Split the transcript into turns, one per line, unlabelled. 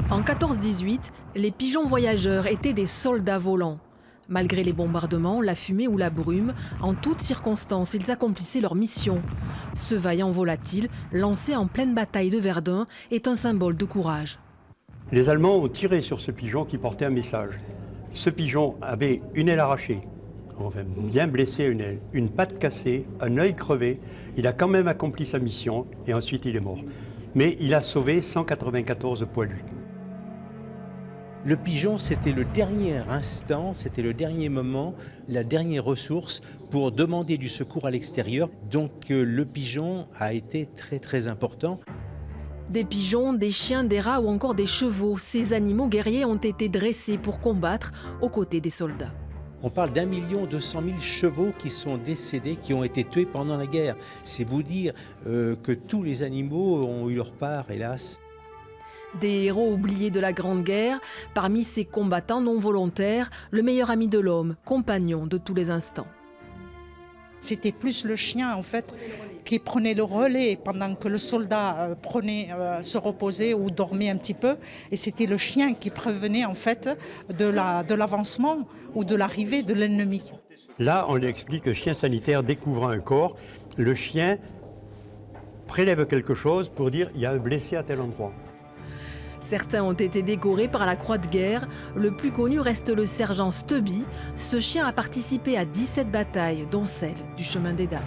En 14-18, les pigeons voyageurs étaient des soldats volants. Malgré les bombardements, la fumée ou la brume, en toutes circonstances, ils accomplissaient leur mission. Ce vaillant volatile, lancé en pleine bataille de Verdun, est un symbole de courage.
Les Allemands ont tiré sur ce pigeon qui portait un message. Ce pigeon avait une aile arrachée, enfin bien blessé une aile, une patte cassée, un œil crevé. Il a quand même accompli sa mission et ensuite il est mort. Mais il a sauvé 194 poilus.
Le pigeon, c'était le dernier instant, c'était le dernier moment, la dernière ressource pour demander du secours à l'extérieur. Donc le pigeon a été très très important.
Des pigeons, des chiens, des rats ou encore des chevaux, ces animaux guerriers ont été dressés pour combattre aux côtés des soldats.
On parle d'1 200 000 chevaux qui sont décédés, qui ont été tués pendant la guerre. C'est vous dire que tous les animaux ont eu leur part, hélas.
Des héros oubliés de la Grande Guerre, parmi ces combattants non volontaires, le meilleur ami de l'homme, compagnon de tous les instants.
C'était plus le chien en fait qui prenait le relais pendant que le soldat se reposait ou dormait un petit peu. Et c'était le chien qui prévenait en fait de l'avancement ou de l'arrivée de l'ennemi.
Là, on lui explique que le chien sanitaire découvre un corps. Le chien prélève quelque chose pour dire il y a un blessé à tel endroit.
Certains ont été décorés par la Croix de guerre. Le plus connu reste le sergent Stubby. Ce chien a participé à 17 batailles, dont celle du Chemin des Dames.